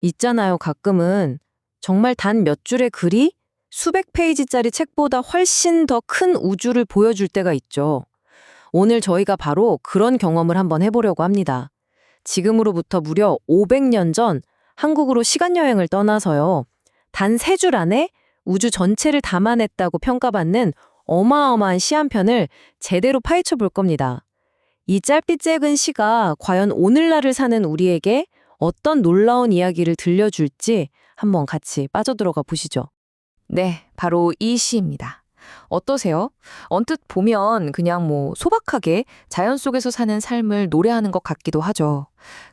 있잖아요, 가끔은 정말 단 몇 줄의 글이 수백 페이지짜리 책보다 훨씬 더 큰 우주를 보여줄 때가 있죠. 오늘 저희가 바로 그런 경험을 한번 해보려고 합니다. 지금으로부터 무려 500년 전 한국으로 시간여행을 떠나서요. 단 3줄 안에 우주 전체를 담아냈다고 평가받는 어마어마한 시 한 편을 제대로 파헤쳐 볼 겁니다. 이 짧디짧은 시가 과연 오늘날을 사는 우리에게 어떤 놀라운 이야기를 들려줄지 한번 같이 빠져들어가 보시죠. 네, 바로 이 시입니다. 어떠세요? 언뜻 보면 그냥 소박하게 자연 속에서 사는 삶을 노래하는 것 같기도 하죠.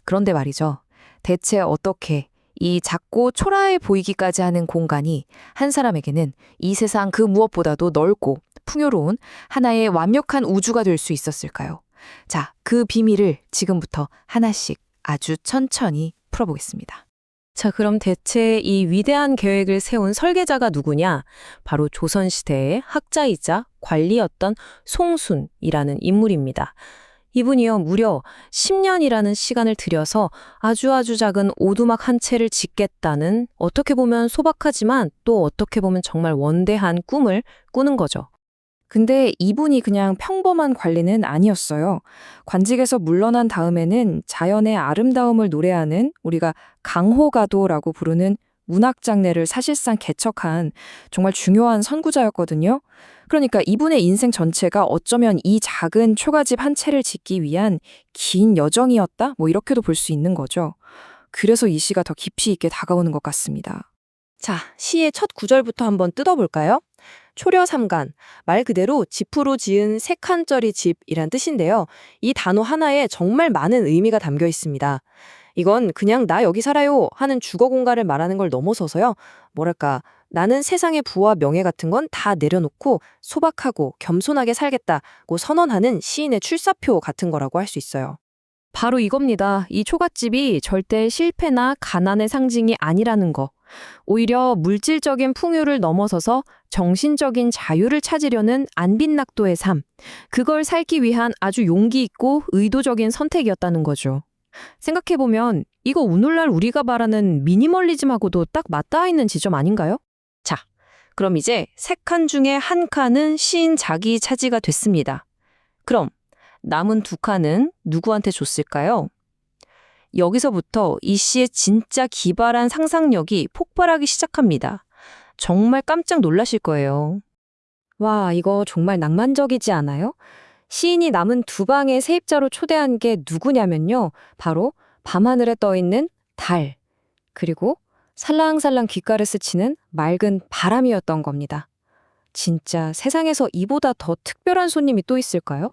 그런데 말이죠. 대체 어떻게 이 작고 초라해 보이기까지 하는 공간이 한 사람에게는 이 세상 그 무엇보다도 넓고 풍요로운 하나의 완벽한 우주가 될 수 있었을까요? 자, 그 비밀을 지금부터 하나씩 아주 천천히 풀어보겠습니다. 자, 그럼 대체 이 위대한 계획을 세운 설계자가 누구냐? 바로 조선시대의 학자이자 관리였던 송순이라는 인물입니다. 이분이요, 무려 10년이라는 시간을 들여서 아주 작은 오두막 한 채를 짓겠다는 어떻게 보면 소박하지만 또 어떻게 보면 정말 원대한 꿈을 꾸는 거죠. 근데 이분이 그냥 평범한 관리는 아니었어요. 관직에서 물러난 다음에는 자연의 아름다움을 노래하는 우리가 강호가도라고 부르는 문학 장르를 사실상 개척한 정말 중요한 선구자였거든요. 그러니까 이분의 인생 전체가 어쩌면 이 작은 초가집 한 채를 짓기 위한 긴 여정이었다? 이렇게도 볼 수 있는 거죠. 그래서 이 시가 더 깊이 있게 다가오는 것 같습니다. 자, 시의 첫 구절부터 한번 뜯어볼까요? 초려삼간, 말 그대로 지프로 지은 세 칸짜리 집이란 뜻인데요. 이 단어 하나에 정말 많은 의미가 담겨 있습니다. 이건 그냥 나 여기 살아요 하는 주거 공간을 말하는 걸 넘어서서요. 뭐랄까, 나는 세상의 부와 명예 같은 건 다 내려놓고 소박하고 겸손하게 살겠다고 선언하는 시인의 출사표 같은 거라고 할 수 있어요. 바로 이겁니다. 이 초가집이 절대 실패나 가난의 상징이 아니라는 거. 오히려 물질적인 풍요를 넘어서서 정신적인 자유를 찾으려는 안빈낙도의 삶. 그걸 살기 위한 아주 용기 있고 의도적인 선택이었다는 거죠. 생각해보면 이거 오늘날 우리가 말하는 미니멀리즘하고도 딱 맞닿아 있는 지점 아닌가요? 자, 그럼 이제 3칸 중에 1칸은 시인 자기 차지가 됐습니다. 그럼 남은 2칸은 누구한테 줬을까요? 여기서부터 이 시의 진짜 기발한 상상력이 폭발하기 시작합니다. 정말 깜짝 놀라실 거예요. 와, 이거 정말 낭만적이지 않아요? 시인이 남은 2방의 세입자로 초대한 게 누구냐면요. 바로 밤하늘에 떠있는 달, 그리고 살랑살랑 귓가를 스치는 맑은 바람이었던 겁니다. 진짜 세상에서 이보다 더 특별한 손님이 또 있을까요?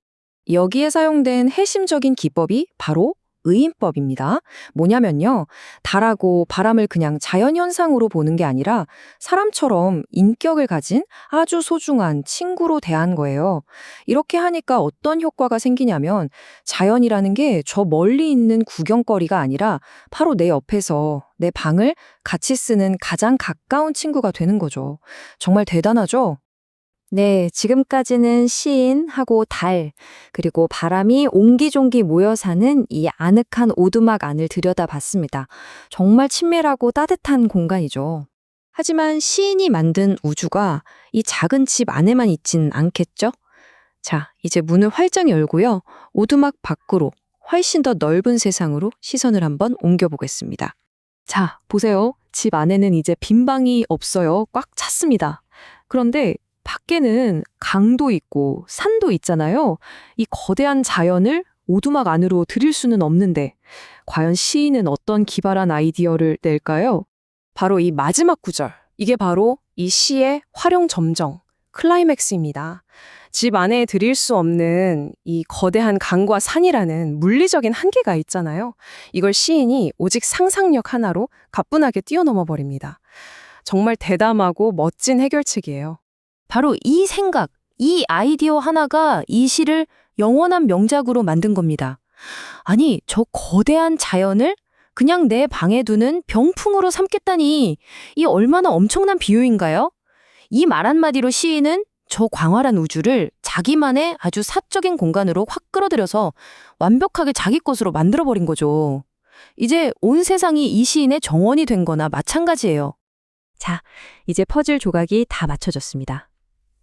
여기에 사용된 핵심적인 기법이 바로 의인법입니다. 뭐냐면요. 달하고 바람을 그냥 자연현상으로 보는 게 아니라 사람처럼 인격을 가진 아주 소중한 친구로 대한 거예요. 이렇게 하니까 어떤 효과가 생기냐면 자연이라는 게 저 멀리 있는 구경거리가 아니라 바로 내 옆에서 내 방을 같이 쓰는 가장 가까운 친구가 되는 거죠. 정말 대단하죠? 네, 지금까지는 시인하고 달, 그리고 바람이 옹기종기 모여 사는 이 아늑한 오두막 안을 들여다봤습니다. 정말 친밀하고 따뜻한 공간이죠. 하지만 시인이 만든 우주가 이 작은 집 안에만 있진 않겠죠? 자, 이제 문을 활짝 열고요. 오두막 밖으로 훨씬 더 넓은 세상으로 시선을 한번 옮겨보겠습니다. 자, 보세요. 집 안에는 이제 빈 방이 없어요. 꽉 찼습니다. 그런데 밖에는 강도 있고 산도 있잖아요. 이 거대한 자연을 오두막 안으로 들일 수는 없는데 과연 시인은 어떤 기발한 아이디어를 낼까요? 바로 이 마지막 구절. 이게 바로 이 시의 활용점정, 클라이맥스입니다. 집 안에 들일 수 없는 이 거대한 강과 산이라는 물리적인 한계가 있잖아요. 이걸 시인이 오직 상상력 하나로 가뿐하게 뛰어넘어 버립니다. 정말 대담하고 멋진 해결책이에요. 바로 이 생각, 이 아이디어 하나가 이 시를 영원한 명작으로 만든 겁니다. 아니, 저 거대한 자연을 그냥 내 방에 두는 병풍으로 삼겠다니, 이 얼마나 엄청난 비유인가요? 이 말 한마디로 시인은 저 광활한 우주를 자기만의 아주 사적인 공간으로 확 끌어들여서 완벽하게 자기 것으로 만들어버린 거죠. 이제 온 세상이 이 시인의 정원이 된 거나 마찬가지예요. 자, 이제 퍼즐 조각이 다 맞춰졌습니다.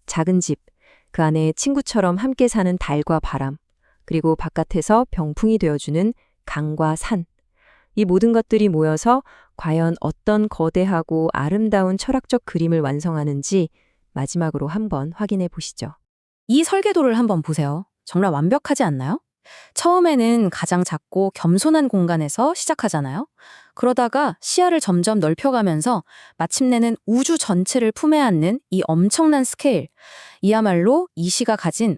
작은 집, 그 안에 친구처럼 함께 사는 달과 바람, 그리고 바깥에서 병풍이 되어주는 강과 산. 이 모든 것들이 모여서 과연 어떤 거대하고 아름다운 철학적 그림을 완성하는지 마지막으로 한번 확인해 보시죠. 이 설계도를 한번 보세요. 정말 완벽하지 않나요? 처음에는 가장 작고 겸손한 공간에서 시작하잖아요. 그러다가 시야를 점점 넓혀가면서 마침내는 우주 전체를 품에 안는 이 엄청난 스케일. 이야말로 이 시가 가진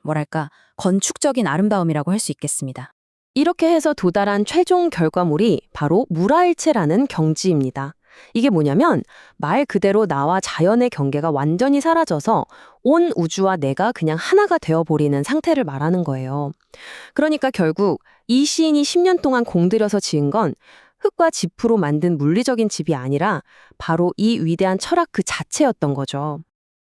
건축적인 아름다움이라고 할 수 있겠습니다. 이렇게 해서 도달한 최종 결과물이 바로 무라일체라는 경지입니다. 이게 뭐냐면 말 그대로 나와 자연의 경계가 완전히 사라져서 온 우주와 내가 그냥 하나가 되어버리는 상태를 말하는 거예요. 그러니까 결국 이 시인이 10년 동안 공들여서 지은 건 흙과 지프로 만든 물리적인 집이 아니라 바로 이 위대한 철학 그 자체였던 거죠.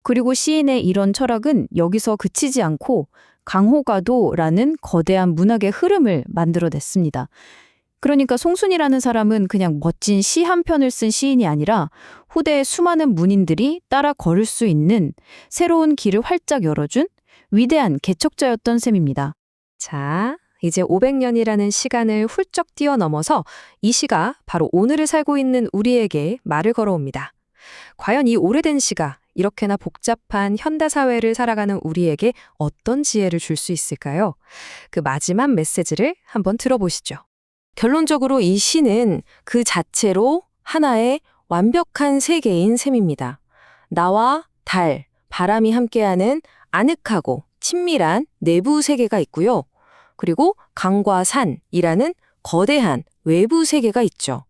그리고 시인의 이런 철학은 여기서 그치지 않고 강호가도라는 거대한 문학의 흐름을 만들어냈습니다. 그러니까 송순이라는 사람은 그냥 멋진 시 한 편을 쓴 시인이 아니라 후대의 수많은 문인들이 따라 걸을 수 있는 새로운 길을 활짝 열어준 위대한 개척자였던 셈입니다. 자, 이제 500년이라는 시간을 훌쩍 뛰어넘어서 이 시가 바로 오늘을 살고 있는 우리에게 말을 걸어옵니다. 과연 이 오래된 시가 이렇게나 복잡한 현대사회를 살아가는 우리에게 어떤 지혜를 줄 수 있을까요? 그 마지막 메시지를 한번 들어보시죠. 결론적으로 이 시는 그 자체로 하나의 완벽한 세계인 셈입니다. 나와 달, 바람이 함께하는 아늑하고 친밀한 내부 세계가 있고요. 그리고 강과 산이라는 거대한 외부 세계가 있죠.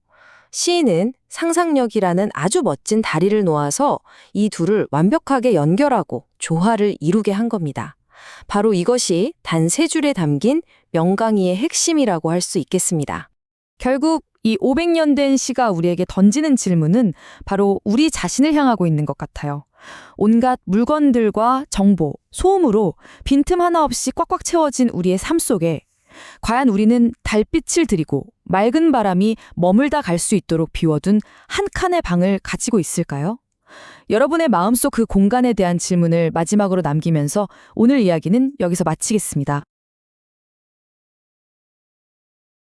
시인은 상상력이라는 아주 멋진 다리를 놓아서 이 둘을 완벽하게 연결하고 조화를 이루게 한 겁니다. 바로 이것이 단 세 줄에 담긴 명강의의 핵심이라고 할 수 있겠습니다. 결국 이 500년 된 시가 우리에게 던지는 질문은 바로 우리 자신을 향하고 있는 것 같아요. 온갖 물건들과 정보, 소음으로 빈틈 하나 없이 꽉꽉 채워진 우리의 삶 속에 과연 우리는 달빛을 들이고 맑은 바람이 머물다 갈 수 있도록 비워둔 한 칸의 방을 가지고 있을까요? 여러분의 마음속 그 공간에 대한 질문을 마지막으로 남기면서 오늘 이야기는 여기서 마치겠습니다.